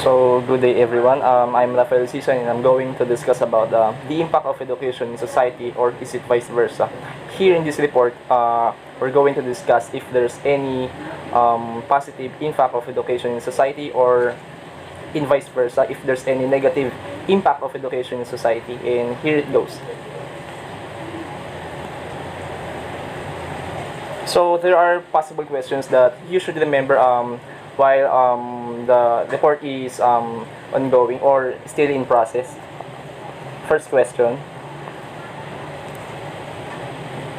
So, good day everyone. I'm Rafael Sison and I'm going to discuss about the impact of education in society, or is it vice versa. Here in this report, we're going to discuss if there's any positive impact of education in society, or in vice versa, if there's any negative impact of education in society. And here it goes. So there are possible questions that you should remember while the report is ongoing or still in process. First question: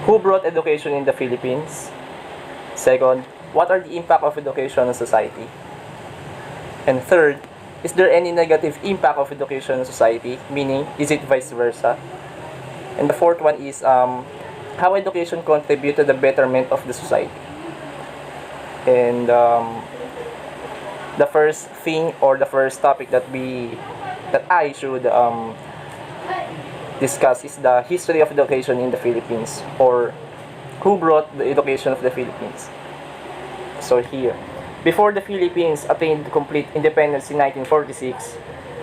who brought education in the Philippines? Second, what are the impact of education on society? And third, is there any negative impact of education on society? Meaning, is it vice versa? And the fourth one is how education contribute to the betterment of the society. And the first thing, or the first topic that I should discuss is the history of education in the Philippines, or who brought the education of the Philippines. So here, before the Philippines attained complete independence in 1946,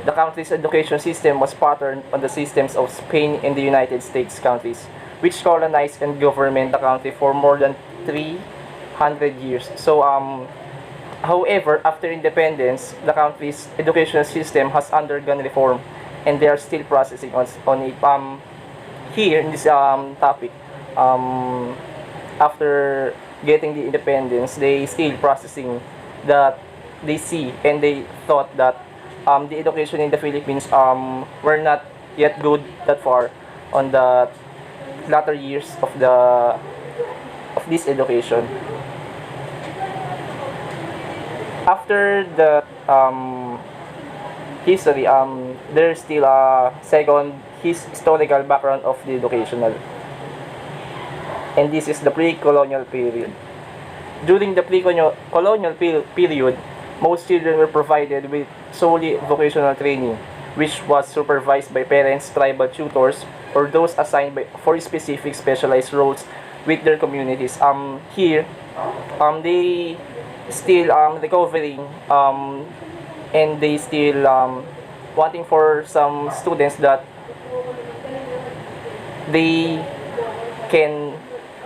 the country's education system was patterned on the systems of Spain and the United States countries, which colonized and governed the country for more than 300 years. So, however, after independence, the country's education system has undergone reform, and they are still processing on it. Here in this topic, after getting the independence, they still processing that they see, and they thought that the education in the Philippines were not yet good that far on the latter years of this education. After the history, there's still a second historical background of the educational, and this is the pre-colonial period. During the pre-colonial period, most children were provided with solely vocational training, which was supervised by parents, tribal tutors, or those assigned for specific specialized roles with their communities. Here, they still recovering, and they still wanting for some students that they can,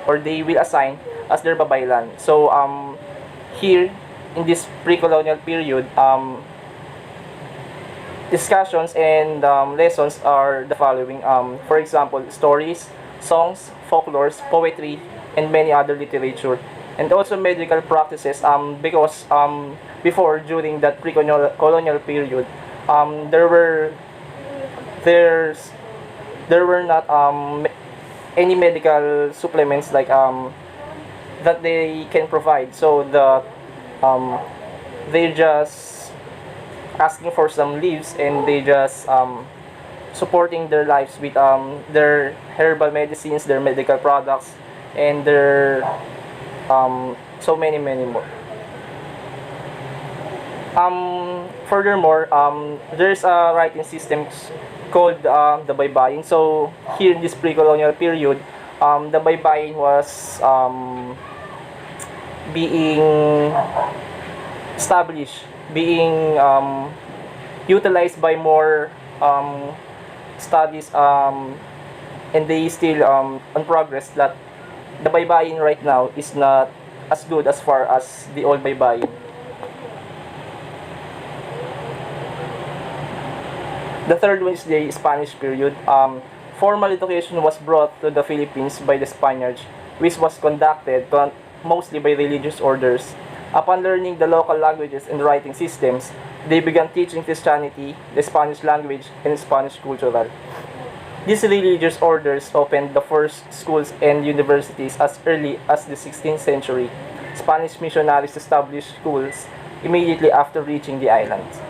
or they will assign as their babaylan. So here in this pre-colonial period, discussions and lessons are the following. For example, stories, songs, folklores, poetry, and many other literature, and also medical practices. Because before, during that pre-colonial period, there were not any medical supplements like that they can provide. So they just asking for some leaves, and they just supporting their lives with their herbal medicines, their medical products, and their so many more. Furthermore, there's a writing system called the baybayin. So here in this pre-colonial period, the baybayin was being established, being utilized by more studies, and they still on progress, that the baybayin right now is not as good as far as the old baybayin. The third one is the Spanish period. Formal education was brought to the Philippines by the Spaniards, which was conducted mostly by religious orders. Upon learning the local languages and writing systems, they began teaching Christianity, the Spanish language, and Spanish cultural. These religious orders opened the first schools and universities as early as the 16th century. Spanish missionaries established schools immediately after reaching the islands.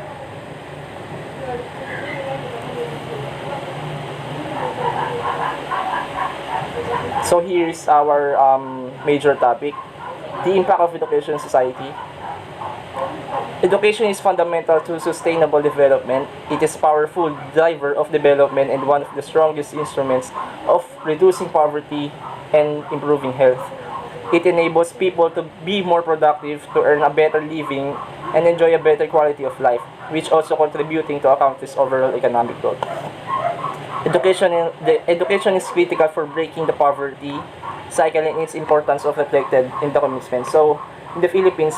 So here's our major topic: the impact of education in society. Education is fundamental to sustainable development. It is a powerful driver of development and one of the strongest instruments of reducing poverty and improving health. It enables people to be more productive, to earn a better living, and enjoy a better quality of life, which also contributing to a country's overall economic growth. Education is critical for breaking the poverty cycle, and its importance of reflected in the commitment. So in the Philippines,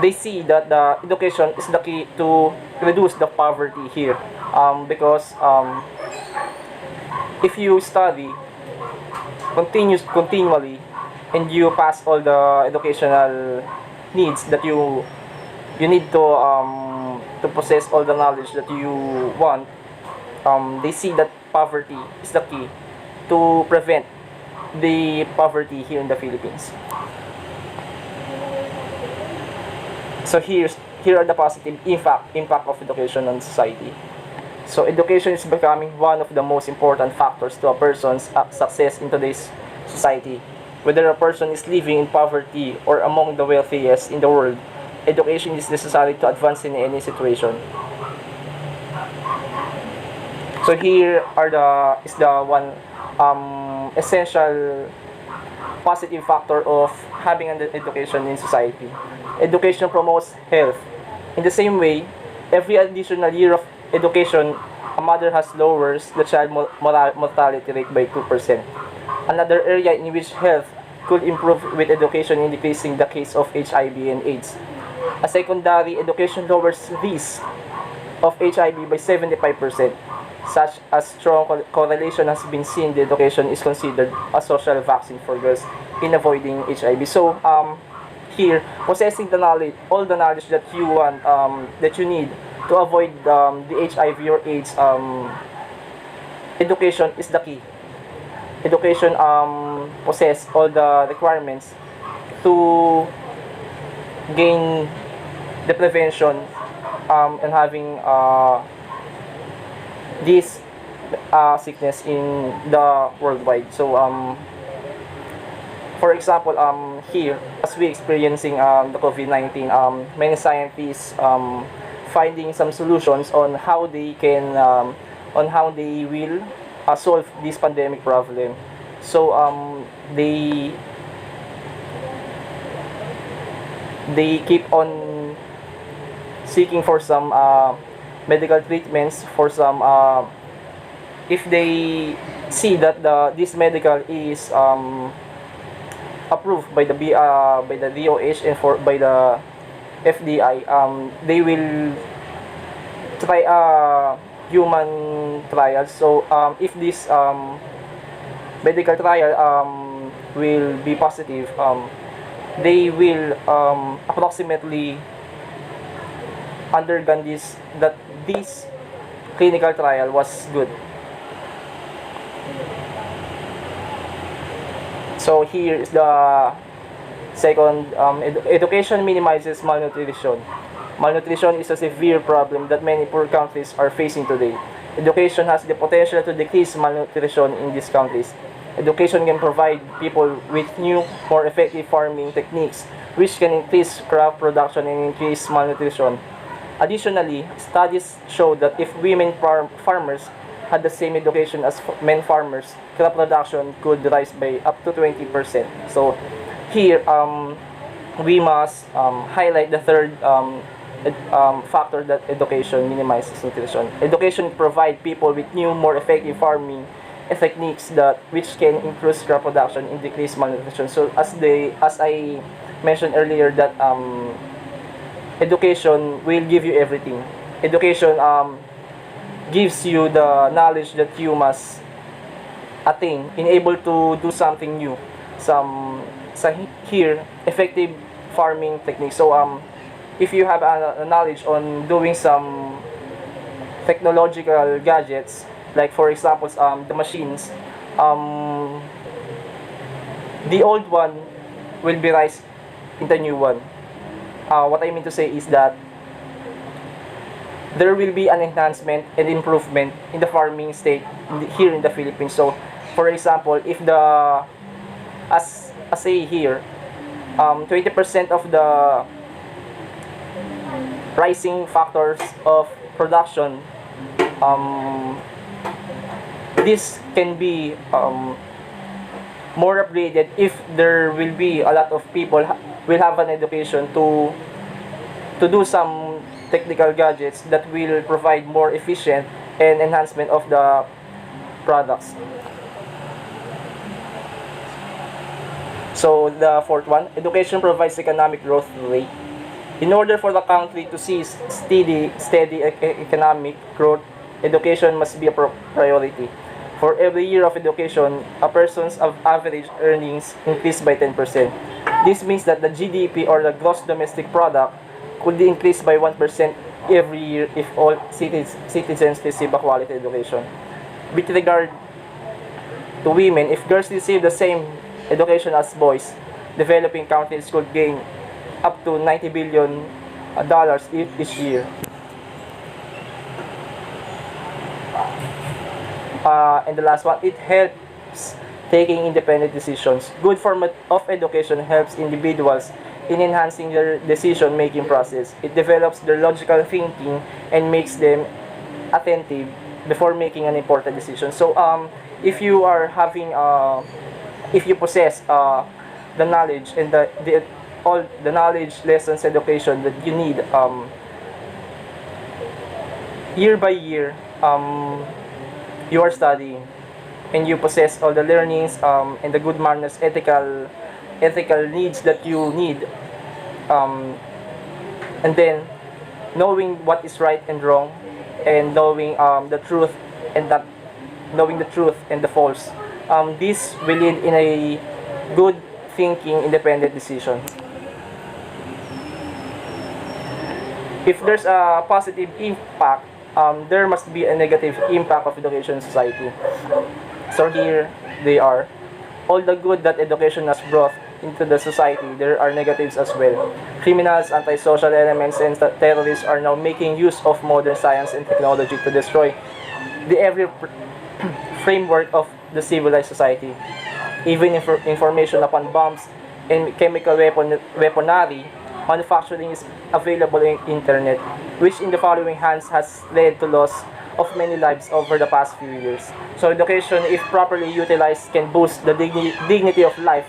they see that the education is the key to reduce the poverty here, because if you study continually and you pass all the educational needs that you need to possess all the knowledge that you want, they see that poverty is the key to prevent the poverty here in the Philippines. So here are the positive impact of education on society. So education is becoming one of the most important factors to a person's success in today's society. Whether a person is living in poverty or among the wealthiest in the world, education is necessary to advance in any situation. So here is the one essential positive factor of having an education in society. Education promotes health. In the same way, every additional year of education, a mother has lowers the child mortality rate by 2%. Another area in which health could improve with education in decreasing the case of HIV and AIDS. A secondary education lowers risk of HIV by 75%. Such a strong correlation has been seen. The education is considered a social vaccine for girls in avoiding HIV. So here, possessing all the knowledge that you want, that you need to avoid the HIV or AIDS, education is the key. Education possess all the requirements to gain the prevention and having this sickness in the worldwide. So for example, here as we experiencing the COVID-19, many scientists finding some solutions on how they can on how they will solve this pandemic problem. So they keep on seeking for some medical treatments, for some if they see that this medical is approved by the DOH and by the FDI, they will try human trials. So if this medical trial will be positive, they will approximately undergone this clinical trial was good. So here is the second, education minimizes malnutrition. Malnutrition is a severe problem that many poor countries are facing today. Education has the potential to decrease malnutrition in these countries. Education can provide people with new, more effective farming techniques, which can increase crop production and increase malnutrition. Additionally, studies show that if women farmers had the same education as men farmers, crop production could rise by up to 20%. So here, we must highlight the third factor that education minimizes nutrition. Education provide people with new, more effective farming techniques which can increase crop production and decrease malnutrition. So as I mentioned earlier, that education will give you everything. Education gives you the knowledge that you must attain in able to do something new. Here, effective farming techniques. So if you have a knowledge on doing some technological gadgets, like for example the machines, the old one will be raised in the new one. What I mean to say is that there will be an enhancement and improvement in the farming state here in the Philippines. So for example, if as say here, 20% of the rising factors of production, this can be more upgraded if there will be a lot of people will have an education to do some technical gadgets that will provide more efficient and enhancement of the products. So the fourth one, education provides economic growth rate. In order for the country to see steady economic growth, education must be a priority. For every year of education, a person's average earnings increase by 10%. This means that the GDP, or the gross domestic product, could increase by 1% every year if all citizens receive a quality education. With regard to women, if girls receive the same education as boys, developing countries could gain up to $90 billion each year. And the last one, it helps taking independent decisions. Good form of education helps individuals in enhancing their decision-making process. It develops their logical thinking and makes them attentive before making an important decision. So, if you are having, if you possess the knowledge and all the knowledge, lessons, education that you need year by year, you are studying, and you possess all the learnings and the good manners, ethical needs that you need, and then knowing what is right and wrong, and knowing the truth and that knowing the truth and the false. This will lead in a good thinking, independent decision. If there's a positive impact, there must be a negative impact of education in society. So here they are. All the good that education has brought into the society, there are negatives as well. Criminals, antisocial elements, and terrorists are now making use of modern science and technology to destroy the every framework of the civilized society. Even information upon bombs and chemical weaponry manufacturing is available in internet, which in the following hands has led to loss of many lives over the past few years. So education, if properly utilized, can boost the dignity of life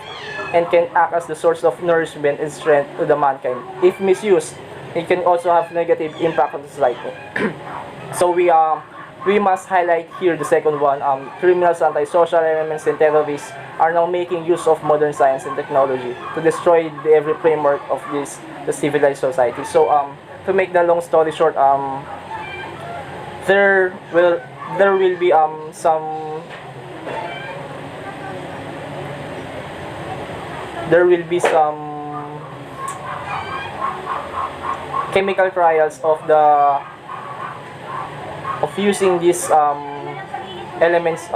and can act as the source of nourishment and strength to the mankind. If misused, it can also have negative impact on society. So we must highlight here the second one. Criminals, antisocial elements, and terrorists are now making use of modern science and technology to destroy the every framework of the civilized society. So to make the long story short, there will be some chemical trials of using these elements.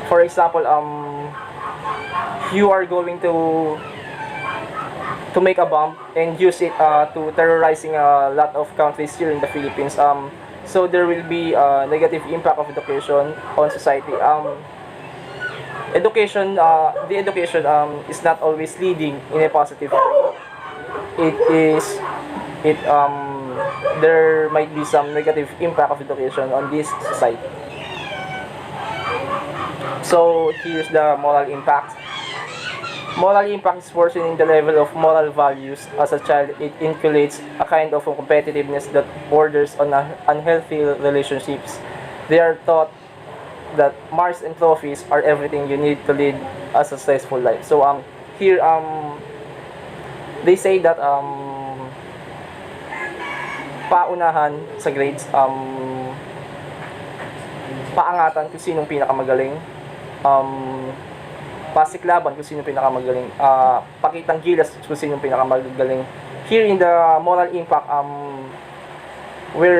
For example, you are going to make a bomb and use it to terrorizing a lot of countries here in the Philippines. So there will be a negative impact of education on society. The education is not always leading in a positive way. There might be some negative impact of education on this society. So here's the moral impact. Moral impact is worsening the level of moral values as a child. It inculcates a kind of competitiveness that borders on unhealthy relationships. They are taught that marks and trophies are everything you need to lead a successful life. So here they say that paunahan sa grades, paangatan kung sinong pinakamagaling, pasiklaban kung sinong pinakamagaling, pakitang gilas kung sinong pinakamagaling. Here in the moral impact, we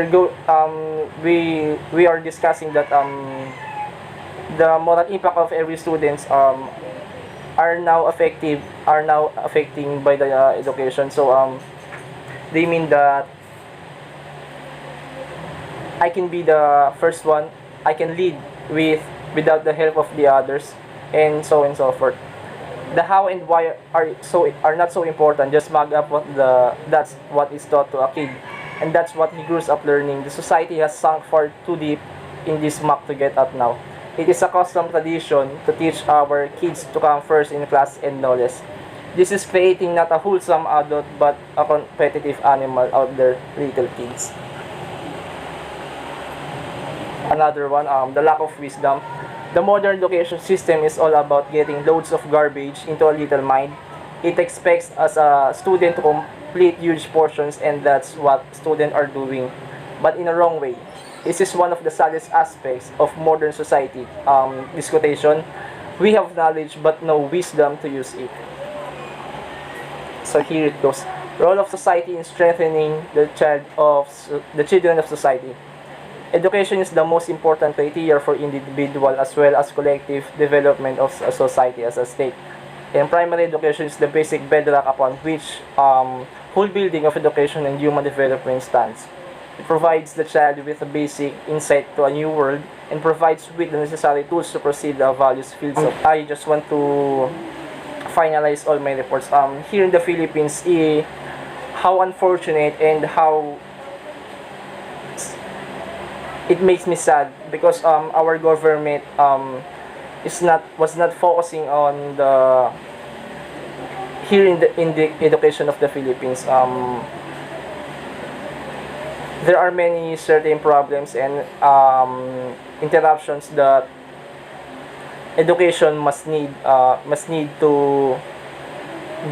are discussing that the moral impact of every students are now affecting by the education. So they mean that I can be the first one, I can lead without the help of the others, and so on and so forth. The how and why are not so important. Just mag up that's what is taught to a kid, and that's what he grows up learning. The society has sunk far too deep in this muck to get up now. It is a custom tradition to teach our kids to come first in class and knowledge. This is creating not a wholesome adult but a competitive animal out there, little kids. Another one, the lack of wisdom. The modern education system is all about getting loads of garbage into a little mind. It expects us a student to complete huge portions, and that's what students are doing, but in a wrong way. This is one of the saddest aspects of modern society. Disquotation, we have knowledge but no wisdom to use it. So here it goes. Role of society in strengthening the children of society. Education is the most important criteria for individual as well as collective development of a society as a state. And primary education is the basic bedrock upon which whole building of education and human development stands. It provides the child with a basic insight to a new world and provides with the necessary tools to proceed the various fields of. I just want to finalize all my reports. Here in the Philippines, how unfortunate and how it makes me sad because our government was not focusing on the here in the education of the Philippines. There are many certain problems and interruptions that education must need to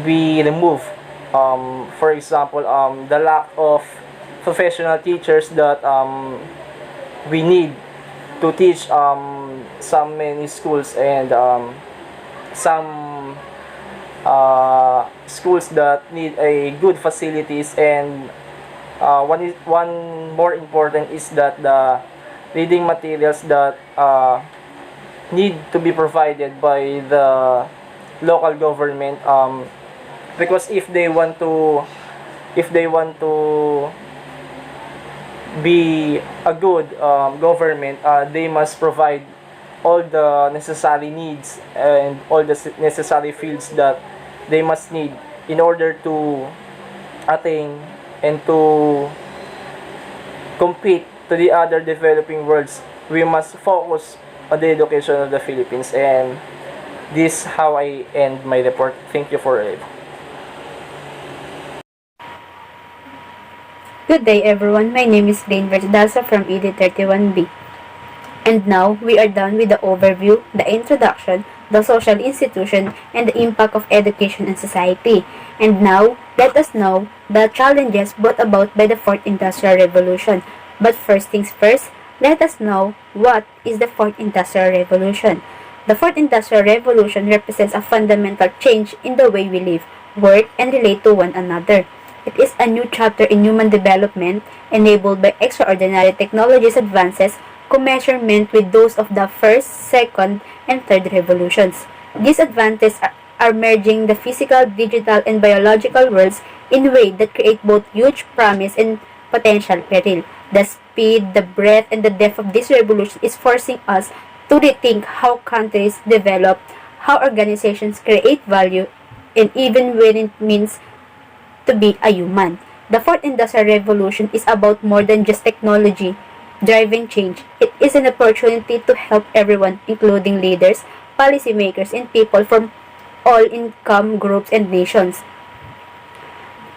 be removed. For example, the lack of professional teachers that we need to teach some many schools and some schools that need a good facilities, and one more important is that the reading materials that need to be provided by the local government, because if they want to be a good government, they must provide all the necessary needs and all the necessary fields that they must need in order to attain and to compete to the other developing worlds. We must focus on the education of the Philippines, and this is how I end my report. Thank you for it. Good day everyone, my name is Lane Versidasa from ED31B. And now, we are done with the overview, the introduction, the social institution, and the impact of education in society. And now, let us know the challenges brought about by the Fourth Industrial Revolution. But first things first, let us know what is the Fourth Industrial Revolution. The Fourth Industrial Revolution represents a fundamental change in the way we live, work, and relate to one another. It is a new chapter in human development enabled by extraordinary technologies advances commensurate with those of the first, second, and third revolutions. These advances are merging the physical, digital, and biological worlds in ways that create both huge promise and potential peril. The speed, the breadth, and the depth of this revolution is forcing us to rethink how countries develop, how organizations create value, and even when it means to be a human. The Fourth Industrial Revolution is about more than just technology driving change. It is an opportunity to help everyone, including leaders, policymakers, and people from all income groups and nations,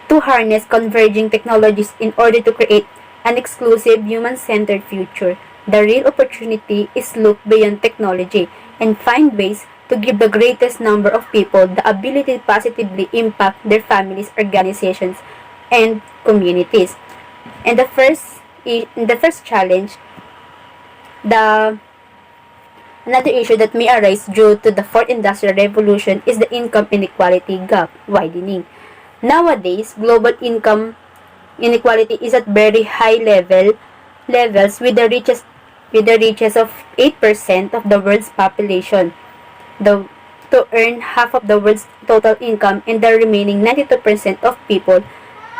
to harness converging technologies in order to create an exclusive, human-centered future. The real opportunity is look beyond technology and find ways to give the greatest number of people the ability to positively impact their families, organizations, and communities. And the first challenge, another issue that may arise due to the Fourth Industrial Revolution is the income inequality gap widening. Nowadays, global income inequality is at very high levels with the richest of 8% of the world's population to earn half of the world's total income, and the remaining 92% of people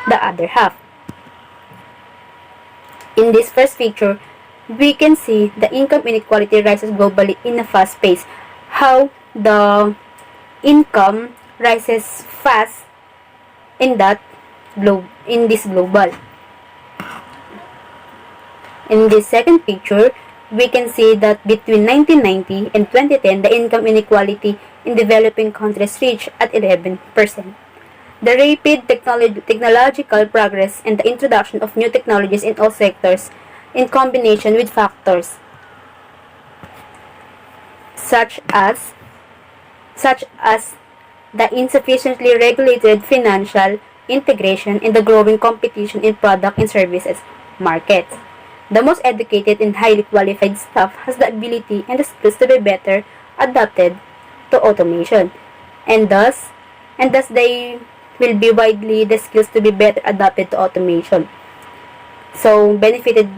the other half. In this first picture, we can see the income inequality rises globally in a fast pace. How the income rises fast in this global. In this second picture, we can see that between 1990 and 2010, the income inequality in developing countries reached at 11%. The rapid technological progress and the introduction of new technologies in all sectors, in combination with factors such as the insufficiently regulated financial integration and the growing competition in product and services markets. The most educated and highly qualified staff has the ability and the skills to be better adapted to automation, and thus they will be widely the skills to be better adapted to automation. So benefited.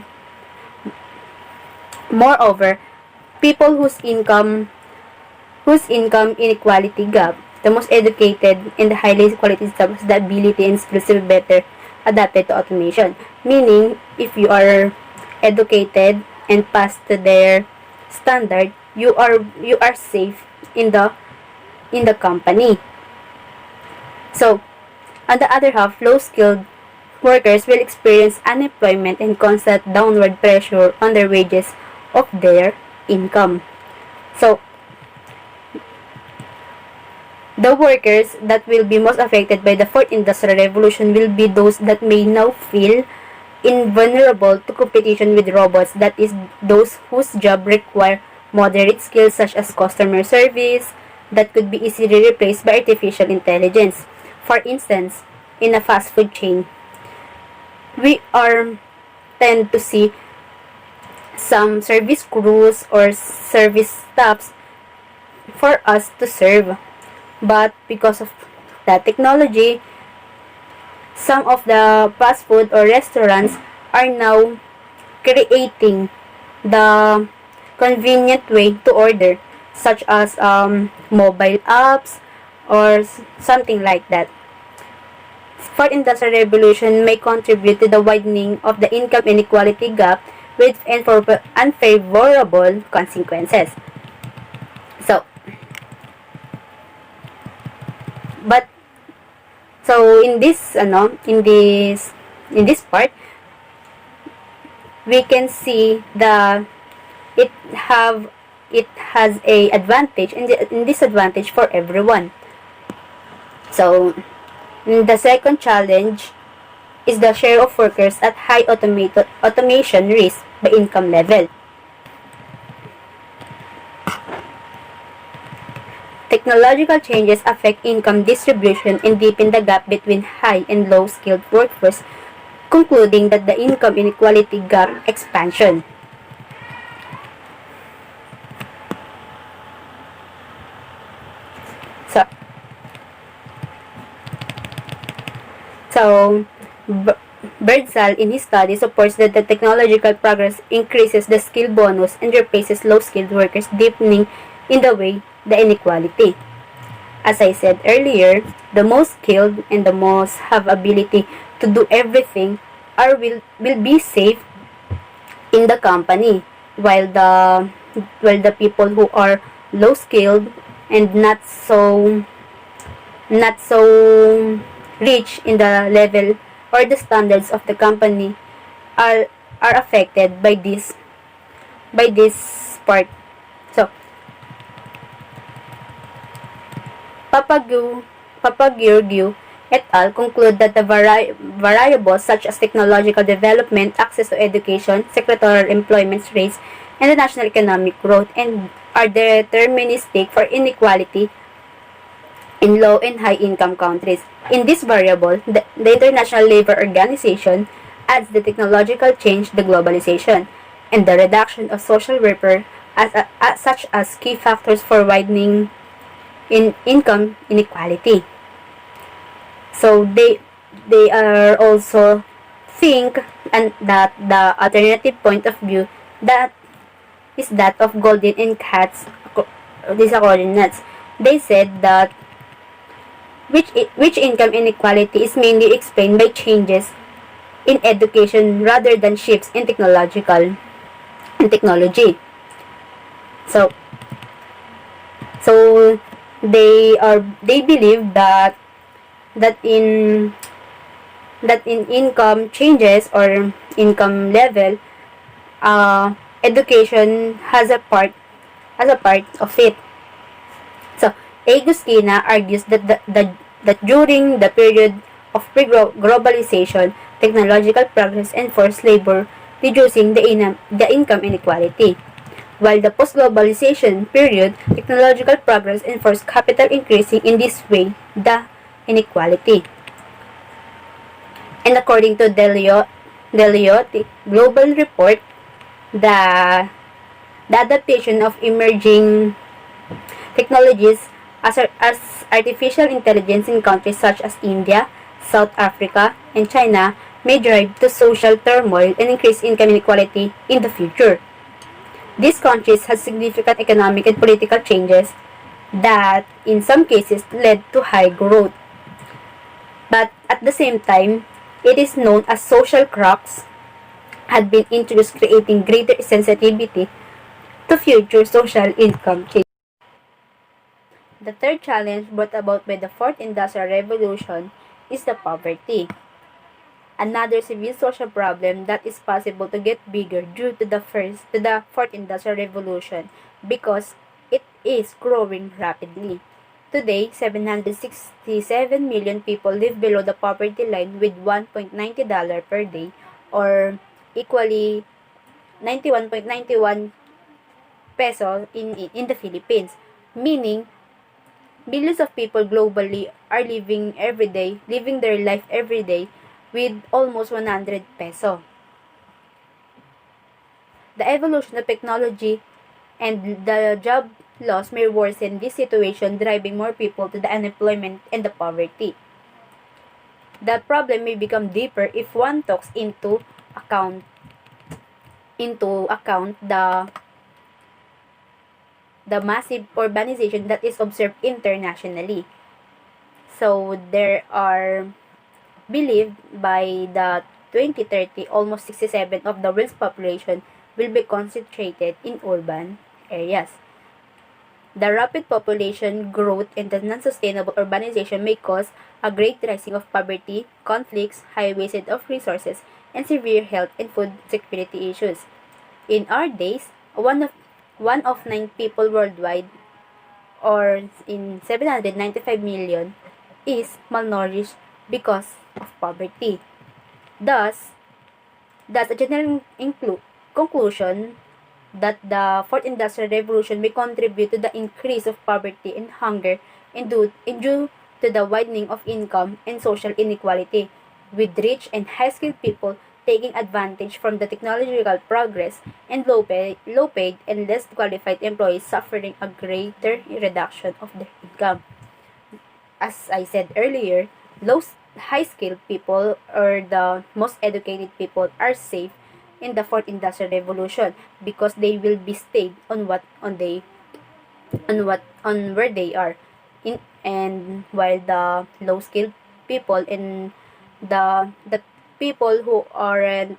Moreover, people whose income inequality gap, the most educated and the highly qualified staff has the ability and skills to be better adapted to automation. Meaning, if you are educated and pass to their standard, you are safe in the company. So, on the other half, low-skilled workers will experience unemployment and constant downward pressure on their wages of their income. So, the workers that will be most affected by the fourth industrial revolution will be those that may now feel invulnerable to competition with robots, that is, those whose job require moderate skills such as customer service that could be easily replaced by artificial intelligence. For instance, in a fast food chain, we tend to see some service crews or service staffs for us to serve. But because of that technology, some of the fast food or restaurants are now creating the convenient way to order, such as mobile apps or something like that. Fourth industrial revolution may contribute to the widening of the income inequality gap with unfavorable consequences. So, but so in this part, we can see that it has a advantage and disadvantage for everyone. So the second challenge is the share of workers at high automation risk by income level. Technological changes affect income distribution and deepen the gap between high and low skilled workforce, concluding that the income inequality gap expansion. So Birdsall in his study supports that the technological progress increases the skill bonus and replaces low-skilled workers, deepening in the way the inequality. As I said earlier, the most skilled and the most have ability to do everything will be safe in the company, while the people who are low skilled and not so rich in the level or the standards of the company are affected by this part. So Papagurgiu et al. Conclude that the variables such as technological development, access to education, sectoral employment rates, and the national economic growth are deterministic for inequality in low and high income countries. In this variable, the International Labour Organization adds the technological change, the globalization, and the reduction of social welfare such as key factors for widening in income inequality. So they are also think and that the alternative point of view that is that of Golden and Katz coordinates. They said that which income inequality is mainly explained by changes in education rather than shifts in technology. So they believe that in income changes or income level, education has a part of it. So, Agustina argues that during the period of pre-globalization, technological progress enforced labor, reducing the income inequality. While the post-globalization period, technological progress enforced capital, increasing in this way the inequality. And according to Deliotti Global Report, the, the adaptation of emerging technologies as artificial intelligence in countries such as India, South Africa, and China may drive to social turmoil and increase income inequality in the future. These countries had significant economic and political changes that, in some cases, led to high growth. But at the same time, it is known as social cracks had been introduced, creating greater sensitivity to future social income changes. The third challenge brought about by the Fourth Industrial Revolution is the poverty. Another severe social problem that is possible to get bigger due to the Fourth Industrial Revolution because it is growing rapidly. Today, 767 million people live below the poverty line with $1.90 per day, or equally 91.91 peso in the Philippines, meaning billions of people globally are living their life every day with almost 100 peso. The evolution of technology and the job loss may worsen this situation, driving more people to the unemployment and the poverty. The problem may become deeper if one takes into account the massive urbanization that is observed internationally. So there are believed by the 2030 almost 67% of the world's population will be concentrated in urban areas. The rapid population growth and the non-sustainable urbanization may cause a great rising of poverty, conflicts, high wastage of resources, and severe health and food security issues. In our days, one of 9 people worldwide, or in 795 million, is malnourished because of poverty. Thus a general conclusion that the Fourth Industrial Revolution may contribute to the increase of poverty and hunger due to the widening of income and social inequality, with rich and high-skilled people taking advantage from the technological progress and low-paid and less qualified employees suffering a greater reduction of their income. As I said earlier, high-skilled people or the most educated people are safe in the Fourth Industrial Revolution because they will be stayed on where they are and while the low-skilled people and the people who aren't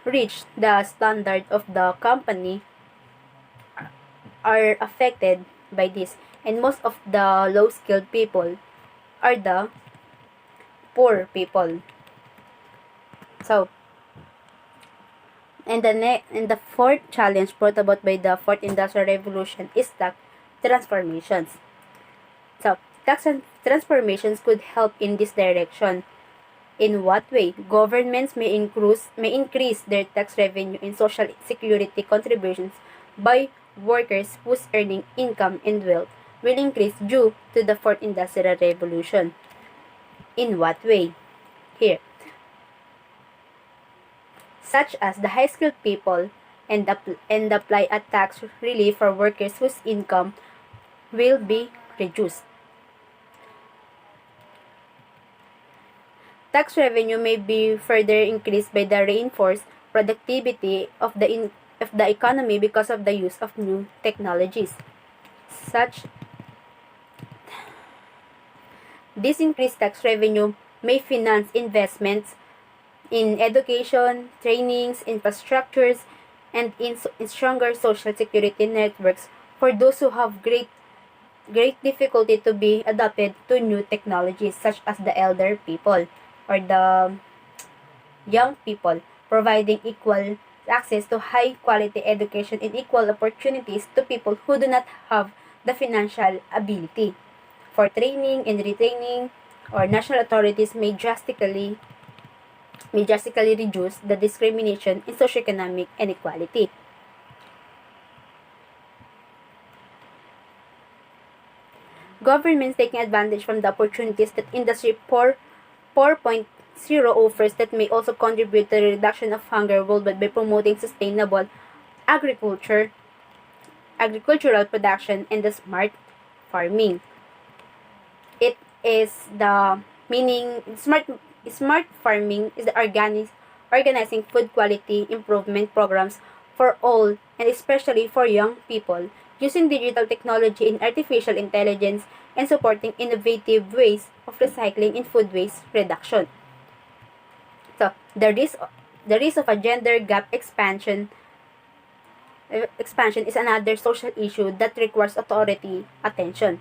reach the standard of the company are affected by this, and most of the low-skilled people are the poor people. So, and the fourth challenge brought about by the Fourth Industrial Revolution is tax transformations. So, tax transformations could help in this direction. In what way? Governments may increase their tax revenue and social security contributions by workers whose earning income and wealth will increase due to the Fourth Industrial Revolution. In what way? Here. Such as the high-skilled people and apply a tax relief for workers whose income will be reduced. Tax revenue may be further increased by the reinforced productivity of the economy because of the use of new technologies. This increased tax revenue may finance investments in education, trainings, infrastructures, and in stronger social security networks for those who have great difficulty to be adapted to new technologies, such as the elder people or the young people, providing equal access to high-quality education and equal opportunities to people who do not have the financial ability. For training and retraining, or national authorities may drastically reduce the discrimination in socioeconomic inequality. Governments taking advantage from the opportunities that Industry 4.0 offers that may also contribute to the reduction of hunger worldwide by promoting sustainable agriculture, agricultural production, and the smart farming. It is the meaning smart farming is the organizing food quality improvement programs for all and especially for young people, using digital technology and artificial intelligence and supporting innovative ways of recycling and food waste reduction. So, the risk of a gender gap expansion is another social issue that requires authority attention.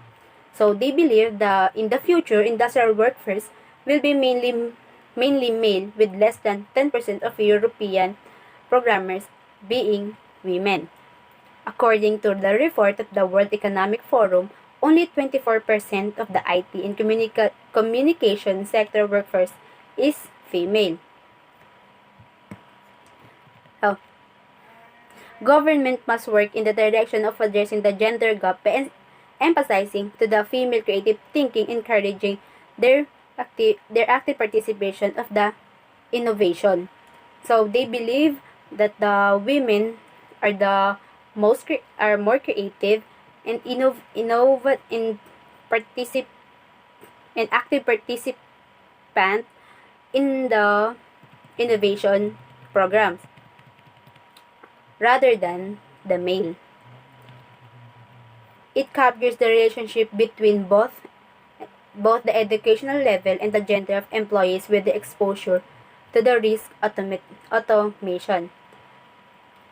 So they believe that in the future, industrial workforce will be mainly male, with less than 10% of European programmers being women. According to the report of the World Economic Forum, only 24% of the IT and communication sector workforce is female. So, government must work in the direction of addressing the gender gap by emphasizing to the female creative thinking, encouraging their active participation of the innovation. So they believe that the women are the are more creative and innovate in active participant in the innovation programs rather than the male. It captures the relationship between both the educational level and the gender of employees with the exposure to the risk automation.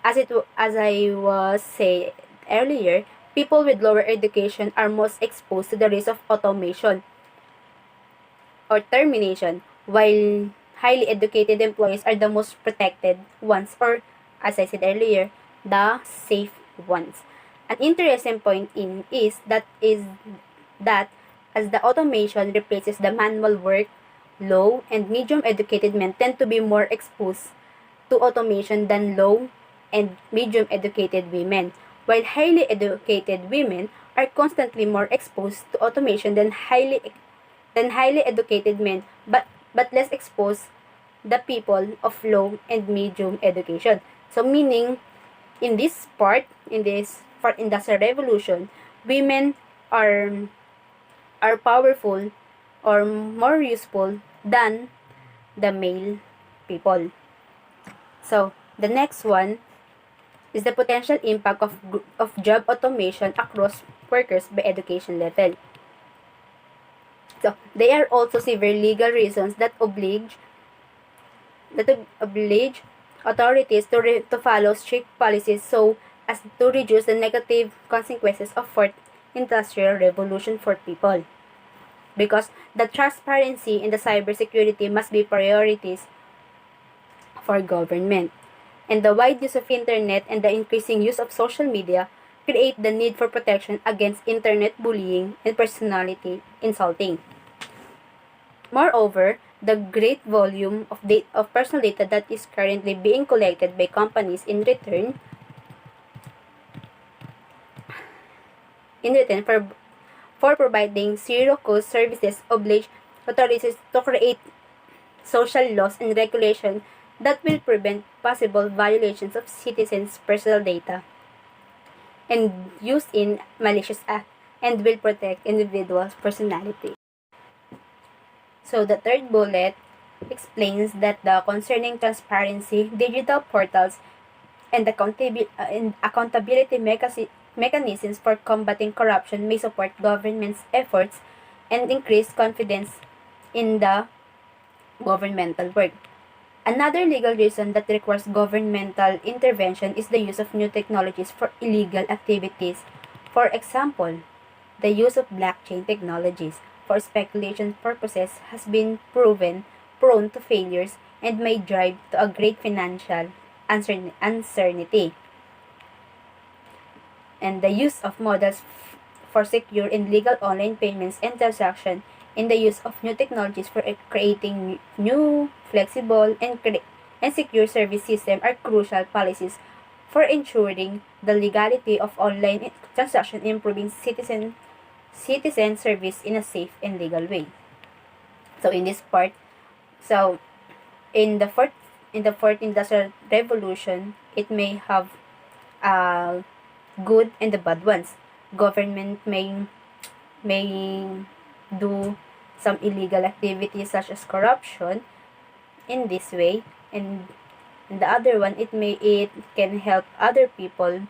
As I was saying earlier, people with lower education are most exposed to the risk of automation or termination, while highly educated employees are the most protected ones, or as I said earlier, the safe ones. An interesting point is that as the automation replaces the manual work, low and medium educated men tend to be more exposed to automation than low and medium educated women, while highly educated women are constantly more exposed to automation than highly educated men, but less exposed the people of low and medium education. So meaning in this for industrial revolution, women are powerful or more useful than the male people. So the next one is the potential impact of job automation across workers by education level. So there are also severe legal reasons that oblige authorities to follow strict policies so as to reduce the negative consequences of fourth industrial revolution for people. Because the transparency and the cybersecurity must be priorities for government. And the wide use of internet and the increasing use of social media create the need for protection against internet bullying and personality insulting. Moreover, the great volume of personal data that is currently being collected by companies in return for providing zero-cost services oblige authorities to create social laws and regulations that will prevent possible violations of citizens' personal data and used in malicious acts, and will protect individuals' personality. So the third bullet explains that the concerning transparency, digital portals, and accountability mechanisms for combating corruption may support government's efforts and increase confidence in the governmental work. Another legal reason that requires governmental intervention is the use of new technologies for illegal activities. For example, the use of blockchain technologies for speculation purposes has been proven prone to failures and may drive to a great financial uncertainty, and the use of models for secure and legal online payments and transactions, and the use of new technologies for creating new, flexible, and secure service systems are crucial policies for ensuring the legality of online transactions and improving citizen service in a safe and legal way. So in this part, so in the fourth industrial revolution, it may have good and the bad ones. Government may do some illegal activities such as corruption in this way, and the other one, it can help other people.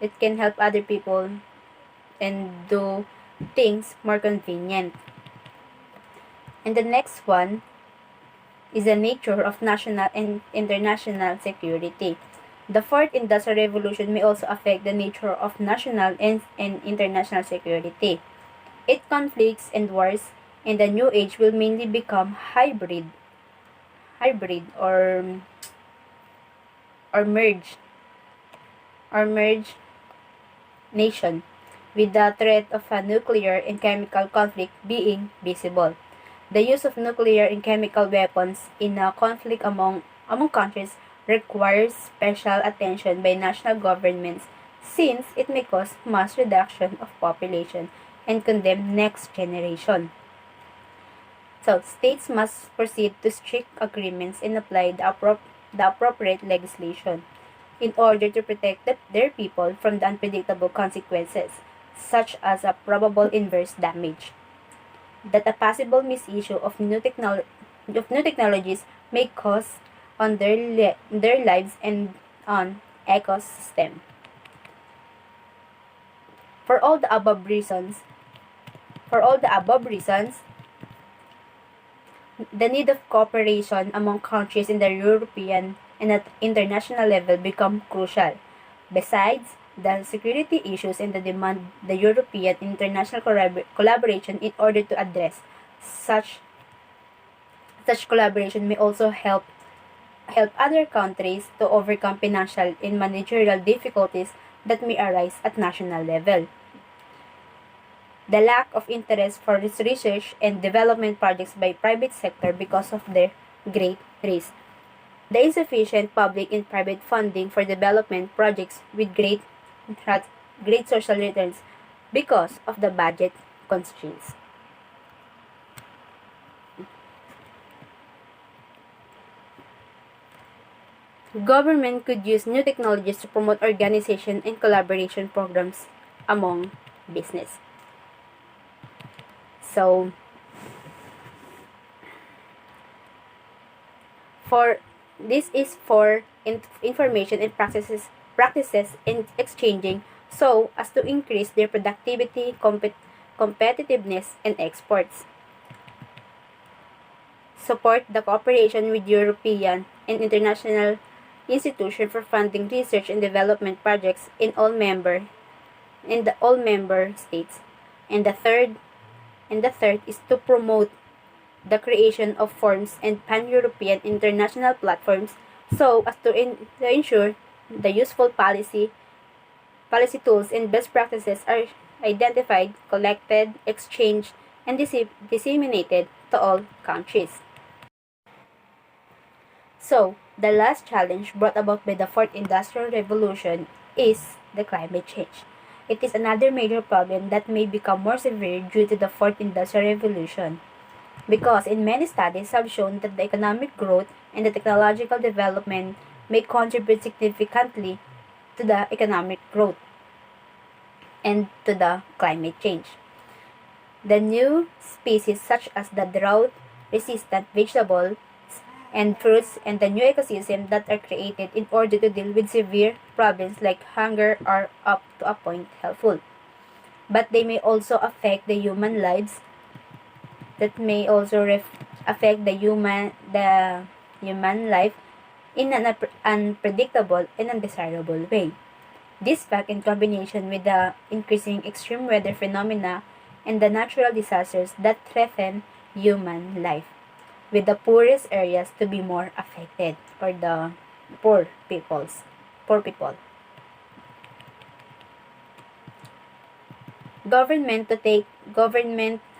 It can help other people and do things more convenient. And the next one is the nature of national and international security. The fourth industrial revolution may also affect the nature of national and international security. Its conflicts and wars in the new age will mainly become hybrid or merge nation, with the threat of a nuclear and chemical conflict being visible. The use of nuclear and chemical weapons in a conflict among countries requires special attention by national governments, since it may cause mass reduction of population and condemn next generation. So, states must proceed to strict agreements and apply the appropriate legislation in order to protect their people from the unpredictable consequences, such as a probable inverse damage that a possible misuse of new technologies may cause on their lives and on ecosystem. For all the above reasons, the need of cooperation among countries in the European and at international level become crucial. Besides the security issues and the demand the European international collaboration in order to address such collaboration may also help other countries to overcome financial and managerial difficulties that may arise at national level. The lack of interest for research and development projects by private sector because of their great risk. The insufficient public and private funding for development projects with great social returns because of the budget constraints. Government could use new technologies to promote organization and collaboration programs among business. So, this is for information and practices in exchanging so as to increase their productivity, competitiveness, and exports. Support the cooperation with European and international institutions for funding research and development projects in all member states. And the third is to promote the creation of forums and pan-European international platforms so as to ensure the useful policy tools and best practices are identified, collected, exchanged, and disseminated to all countries. So, the last challenge brought about by the fourth industrial revolution is the climate change. It is another major problem that may become more severe due to the fourth industrial revolution, because in many studies have shown that the economic growth and the technological development may contribute significantly to the economic growth and to the climate change. The new species such as the drought-resistant vegetables and fruits and the new ecosystem that are created in order to deal with severe problems like hunger are up to a point helpful. But they may also affect the human lives. That may also affect the human life in an unpredictable and undesirable way. This fact, in combination with the increasing extreme weather phenomena and the natural disasters that threaten human life, with the poorest areas to be more affected, or the poor peoples, poor people. Government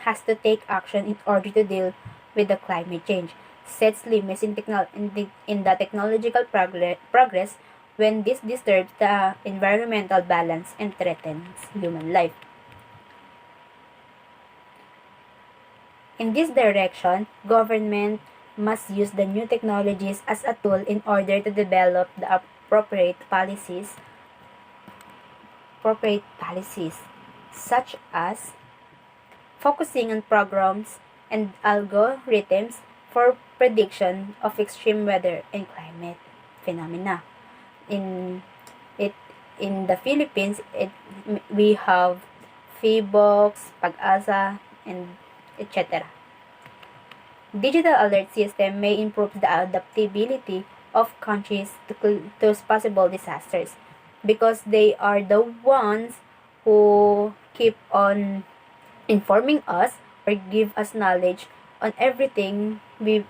has to take action in order to deal with the climate change, sets limits in the technological progress when this disturbs the environmental balance and threatens human life. In this direction, government must use the new technologies as a tool in order to develop the appropriate policies, such as focusing on programs and algorithms for prediction of extreme weather and climate phenomena. In it in the Philippines, we have Feebox, Pag-asa, and etc. Digital alert system may improve the adaptability of countries to possible disasters because they are the ones who keep on informing us or give us knowledge on everything we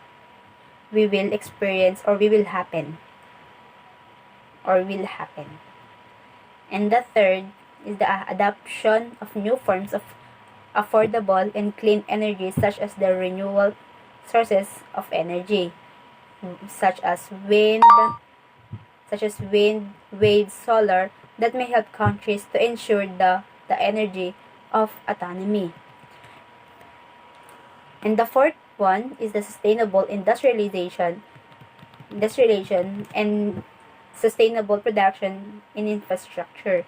will experience or will happen. And the third is the adoption of new forms of affordable and clean energy such as the renewable sources of energy such as wind, wave, solar that may help countries to ensure the energy of autonomy. And the fourth one is the sustainable industrialization and sustainable production in infrastructure.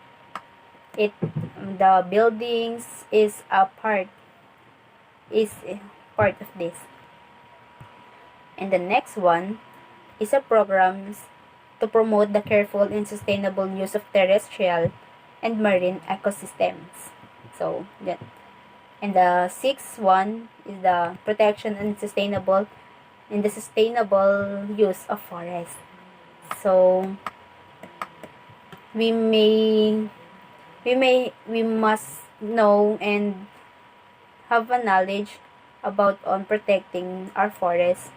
The buildings is part of this. And the next one is a programs to promote the careful and sustainable use of terrestrial and marine ecosystems. So that. And the sixth one is the protection and sustainable use of forests. So we must know and have a knowledge about on protecting our forests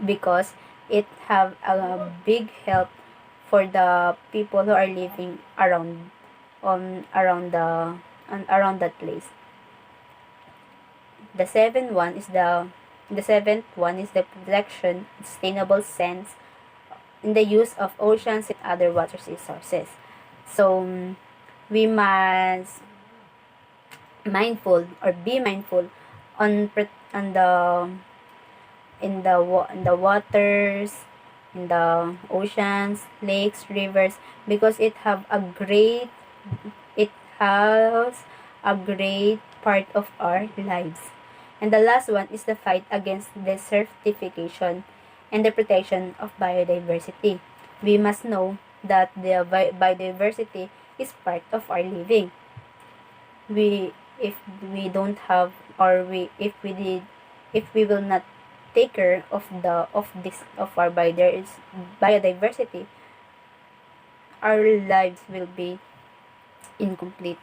because it have a big help for the people who are living around that place. The seventh one is the protection sustainable sense in the use of oceans and other water resources. So we must be mindful on the in the waters, in the oceans, lakes, rivers, because it has a great part of our lives. And the last one is the fight against desertification and the protection of biodiversity. We must know that the biodiversity is part of our living. If we don't have if we will not take care of our biodiversity, our lives will be incomplete.